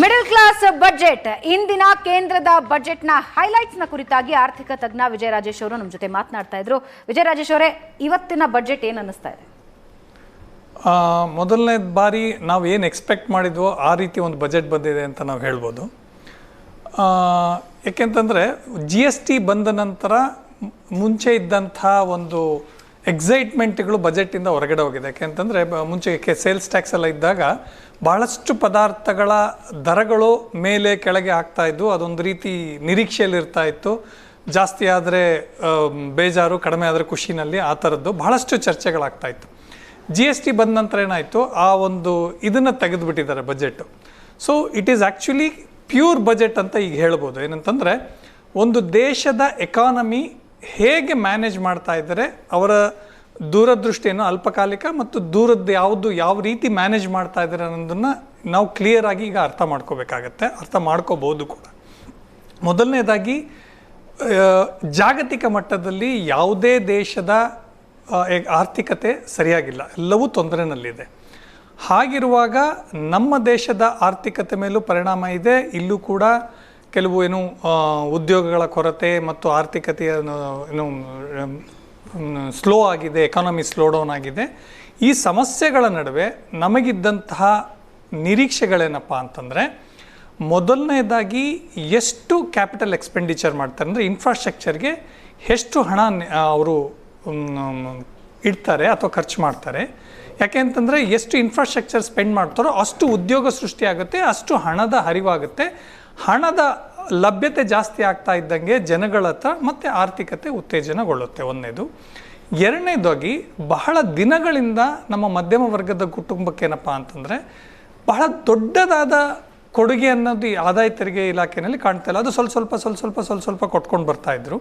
Middle class budget ಇಂದಿನ ಕೇಂದ್ರದ ಬಜೆಟ್ನ ಹೈಲೈಟ್ಸ್ನ ಕುರಿತಾಗಿ ಆರ್ಥಿಕ ತಜ್ಞ ವಿಜಯ ರಾಜೇಶ್ ಅವರು ನಮ್ಮ ಜೊತೆ ಮಾತನಾಡ್ತಾ ಇದ್ರು. ವಿಜಯ ರಾಜೇಶ್ ಅವರೇ, ಇವತ್ತಿನ ಬಜೆಟ್ ಏನು ಅನ್ನಿಸ್ತಾ ಇದೆ? ಮೊದಲನೇ ಬಾರಿ ನಾವು ಏನು ಎಕ್ಸ್ಪೆಕ್ಟ್ ಮಾಡಿದ್ವೋ ಆ ರೀತಿ ಒಂದು ಬಜೆಟ್ ಬಂದಿದೆ ಅಂತ ನಾವು ಹೇಳ್ಬೋದು. ಯಾಕೆಂತಂದರೆ GST ಬಂದ ನಂತರ ಮುಂಚೆ ಇದ್ದಂಥ ಒಂದು ಎಕ್ಸೈಟ್ಮೆಂಟ್ಗಳು ಬಜೆಟಿಂದ ಹೊರಗಡೆ ಹೋಗಿದೆ. ಯಾಕೆಂತಂದರೆ ಮುಂಚೆ ಸೇಲ್ಸ್ ಟ್ಯಾಕ್ಸ್ ಎಲ್ಲ ಇದ್ದಾಗ ಭಾಳಷ್ಟು ಪದಾರ್ಥಗಳ ದರಗಳು ಮೇಲೆ ಕೆಳಗೆ ಆಗ್ತಾ ಇದ್ವು. ಅದೊಂದು ರೀತಿ ನಿರೀಕ್ಷೆಯಲ್ಲಿ ಇರ್ತಾ ಇತ್ತು. ಜಾಸ್ತಿ ಆದರೆ ಬೇಜಾರು, ಕಡಿಮೆ ಆದರೆ ಖುಷಿನಲ್ಲಿ, ಆ ಥರದ್ದು ಭಾಳಷ್ಟು ಚರ್ಚೆಗಳಾಗ್ತಾ ಇತ್ತು. GST ಬಂದ ನಂತರ ಏನಾಯಿತು, ಆ ಒಂದು ಇದನ್ನು ತೆಗೆದುಬಿಟ್ಟಿದ್ದಾರೆ budget. So it is actually pure budget ಅಂತ ಈಗ ಹೇಳ್ಬೋದು. ಏನಂತಂದರೆ ಒಂದು ದೇಶದ ಎಕಾನಮಿ ಹೇಗೆ ಮ್ಯಾನೇಜ್ ಮಾಡ್ತಾ ಇದ್ದಾರೆ, ಅವರ ದೂರದೃಷ್ಟಿಯನ್ನು ಅಲ್ಪಕಾಲಿಕ ಮತ್ತು ದೂರದ್ದು ಯಾವ ರೀತಿ ಮ್ಯಾನೇಜ್ ಮಾಡ್ತಾ ಇದ್ದಾರೆ ಅನ್ನೋದನ್ನು ನಾವು ಕ್ಲಿಯರ್ ಆಗಿ ಈಗ ಅರ್ಥ ಮಾಡ್ಕೋಬೇಕಾಗತ್ತೆ, ಅರ್ಥ ಮಾಡ್ಕೋಬೋದು ಕೂಡ. ಮೊದಲನೇದಾಗಿ, ಜಾಗತಿಕ ಮಟ್ಟದಲ್ಲಿ ಯಾವುದೇ ದೇಶದ ಆರ್ಥಿಕತೆ ಸರಿಯಾಗಿಲ್ಲ, ಎಲ್ಲವೂ ತೊಂದರೆನಲ್ಲಿದೆ. ಹಾಗಿರುವಾಗ ನಮ್ಮ ದೇಶದ ಆರ್ಥಿಕತೆ ಮೇಲೂ ಪರಿಣಾಮ ಇದೆ. ಇಲ್ಲೂ ಕೂಡ ಕೆಲವು ಉದ್ಯೋಗಗಳ ಕೊರತೆ ಮತ್ತು ಆರ್ಥಿಕತೆಯ ಸ್ಲೋ ಆಗಿದೆ, ಎಕಾನಮಿ ಸ್ಲೋ ಡೌನ್ ಆಗಿದೆ. ಈ ಸಮಸ್ಯೆಗಳ ನಡುವೆ ನಮಗಿದ್ದಂತಹ ನಿರೀಕ್ಷೆಗಳೇನಪ್ಪ ಅಂತಂದರೆ, ಮೊದಲನೇದಾಗಿ ಎಷ್ಟು ಕ್ಯಾಪಿಟಲ್ ಎಕ್ಸ್ಪೆಂಡಿಚರ್ ಮಾಡ್ತಾರೆ, ಅಂದರೆ ಇನ್ಫ್ರಾಸ್ಟ್ರಕ್ಚರ್ಗೆ ಎಷ್ಟು ಹಣ ಅವರು ಇಡ್ತಾರೆ ಅಥವಾ ಖರ್ಚು ಮಾಡ್ತಾರೆ. ಯಾಕೆ ಅಂತಂದರೆ ಎಷ್ಟು ಇನ್ಫ್ರಾಸ್ಟ್ರಕ್ಚರ್ ಸ್ಪೆಂಡ್ ಮಾಡ್ತಾರೋ ಅಷ್ಟು ಉದ್ಯೋಗ ಸೃಷ್ಟಿಯಾಗುತ್ತೆ, ಅಷ್ಟು ಹಣದ ಹರಿವಾಗುತ್ತೆ. ಹಣದ ಲಭ್ಯತೆ ಜಾಸ್ತಿ ಆಗ್ತಾ ಇದ್ದಂಗೆ ಜನಗಳ ಹತ್ರ ಮತ್ತು ಆರ್ಥಿಕತೆ ಉತ್ತೇಜನಗೊಳ್ಳುತ್ತೆ, ಒಂದನೇದು. ಎರಡನೇದಾಗಿ, ಬಹಳ ದಿನಗಳಿಂದ ನಮ್ಮ ಮಧ್ಯಮ ವರ್ಗದ ಕುಟುಂಬಕ್ಕೇನಪ್ಪ ಅಂತಂದರೆ ಬಹಳ ದೊಡ್ಡದಾದ ಕೊಡುಗೆ ಅನ್ನೋದು ಈ ಆದಾಯ ತೆರಿಗೆ ಇಲಾಖೆಯಲ್ಲಿ ಕಾಣ್ತಾ ಇಲ್ಲ. ಅದು ಸ್ವಲ್ಪ ಕೊಟ್ಕೊಂಡು ಬರ್ತಾಯಿದ್ರು.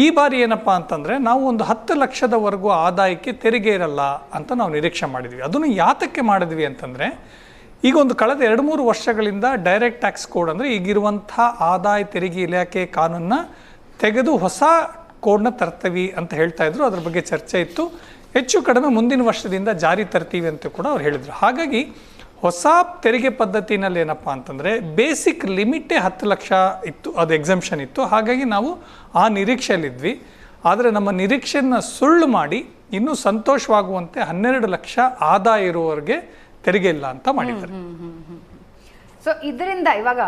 ಈ ಬಾರಿ ಏನಪ್ಪ ಅಂತಂದರೆ ನಾವು ಒಂದು 10 ಲಕ್ಷದವರೆಗೂ ಆದಾಯಕ್ಕೆ ತೆರಿಗೆ ಇರಲ್ಲ ಅಂತ ನಾವು ನಿರೀಕ್ಷೆ ಮಾಡಿದ್ವಿ. ಅದನ್ನು ಯಾತಕ್ಕೆ ಮಾಡಿದ್ವಿ ಅಂತಂದರೆ, ಈಗ ಒಂದು ಕಳೆದ 2-3 ವರ್ಷಗಳಿಂದ ಡೈರೆಕ್ಟ್ ಟ್ಯಾಕ್ಸ್ ಕೋಡ್, ಅಂದರೆ ಈಗಿರುವಂಥ ಆದಾಯ ತೆರಿಗೆ ಇಲಾಖೆ ಕಾನೂನನ್ನ ತೆಗೆದು ಹೊಸ ಕೋಡ್ನ ತರ್ತೀವಿ ಅಂತ ಹೇಳ್ತಾ ಇದ್ರು. ಅದ್ರ ಬಗ್ಗೆ ಚರ್ಚೆ ಇತ್ತು. ಹೆಚ್ಚು ಕಡಿಮೆ ಮುಂದಿನ ವರ್ಷದಿಂದ ಜಾರಿ ತರ್ತೀವಿ ಅಂತ ಕೂಡ ಅವ್ರು ಹೇಳಿದರು. ಹಾಗಾಗಿ ಹೊಸ ತೆರಿಗೆ ಪದ್ಧತಿನಲ್ಲಿ ಏನಪ್ಪ ಅಂತಂದರೆ ಬೇಸಿಕ್ ಲಿಮಿಟೇ 10 ಲಕ್ಷ ಇತ್ತು, ಅದು ಎಕ್ಸಂಪ್ಷನ್ ಇತ್ತು. ಹಾಗಾಗಿ ನಾವು ಆ ನಿರೀಕ್ಷೆಯಲ್ಲಿದ್ವಿ. ಆದರೆ ನಮ್ಮ ನಿರೀಕ್ಷೆಯನ್ನು ಸುಳ್ಳು ಮಾಡಿ ಇನ್ನೂ ಸಂತೋಷವಾಗುವಂತೆ 12 ಲಕ್ಷ ಆದಾಯ ಇರುವವರೆಗೆ ತೆರಿಗೆ ಇಲ್ಲ ಅಂತ ಮಾಡಿದ್ದಾರೆ. ಸೊ ಇದರಿಂದ ಇವಾಗ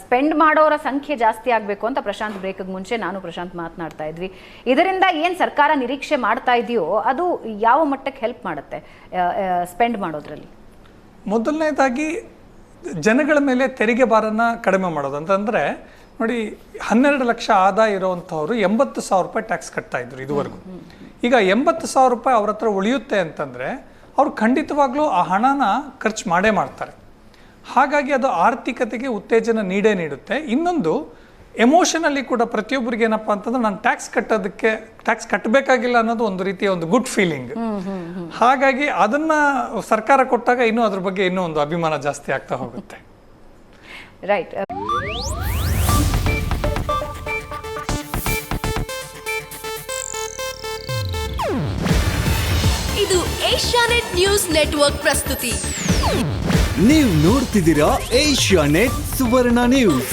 ಸ್ಪೆಂಡ್ ಮಾಡೋರ ಸಂಖ್ಯೆ ಜಾಸ್ತಿ ಆಗಬೇಕು ಅಂತ ಪ್ರಶಾಂತ್ ಬ್ರೇಕ್ಗೆ ಮುಂಚೆ ನಾನು ಪ್ರಶಾಂತ್ ಮಾತನಾಡ್ತಾ ಇದ್ವಿ. ಇದರಿಂದ ಏನು ಸರ್ಕಾರ ನಿರೀಕ್ಷೆ ಮಾಡ್ತಾ ಇದೆಯೋ ಅದು ಯಾವ ಮಟ್ಟಕ್ಕೆ ಹೆಲ್ಪ್ ಮಾಡುತ್ತೆ ಸ್ಪೆಂಡ್ ಮಾಡೋದ್ರಲ್ಲಿ? ಮೊದಲನೇದಾಗಿ, ಜನಗಳ ಮೇಲೆ ತೆರಿಗೆ ಭಾರನ ಕಡಿಮೆ ಮಾಡೋದು ಅಂತಂದರೆ, ನೋಡಿ, 12 ಲಕ್ಷ ಆದಾಯ ಇರೋವಂಥವ್ರು 80,000 ರೂಪಾಯಿ ಟ್ಯಾಕ್ಸ್ ಕಟ್ತಾ ಇದ್ರು ಇದುವರೆಗೂ. ಈಗ 80,000 ರೂಪಾಯಿ ಅವ್ರ ಹತ್ರ ಉಳಿಯುತ್ತೆ ಅಂತಂದರೆ ಅವ್ರು ಖಂಡಿತವಾಗ್ಲೂ ಆ ಹಣನ ಖರ್ಚು ಮಾಡ್ತಾರೆ. ಹಾಗಾಗಿ ಅದು ಆರ್ಥಿಕತೆಗೆ ಉತ್ತೇಜನ ನೀಡುತ್ತೆ. ಇನ್ನೊಂದು, ಎಮೋಷನಲ್ಲಿ ಕೂಡ ಪ್ರತಿಯೊಬ್ಬರಿಗೆ ಏನಪ್ಪ ಅಂತಂದ್ರೆ ನಾನು ಟ್ಯಾಕ್ಸ್ ಕಟ್ಟಬೇಕಾಗಿಲ್ಲ ಅನ್ನೋದು ಒಂದು ರೀತಿಯ ಒಂದು ಗುಡ್ ಫೀಲಿಂಗ್. ಹಾಗಾಗಿ ಅದನ್ನ ಸರ್ಕಾರ ಕೊಟ್ಟಾಗ ಇನ್ನೂ ಅದ್ರ ಬಗ್ಗೆ ಇನ್ನೂ ಒಂದು ಅಭಿಮಾನ ಜಾಸ್ತಿ ಆಗ್ತಾ ಹೋಗುತ್ತೆ. ರೈಟ್. ಇದು ಏಷ್ಯಾನೆಟ್ ನ್ಯೂಸ್ ನೆಟ್ವರ್ಕ್ ಪ್ರಸ್ತುತಿ. ನೀವು ನೋಡ್ತಿದ್ದೀರಾ ಏಷ್ಯಾನೆಟ್ ಸುವರ್ಣ ನ್ಯೂಸ್.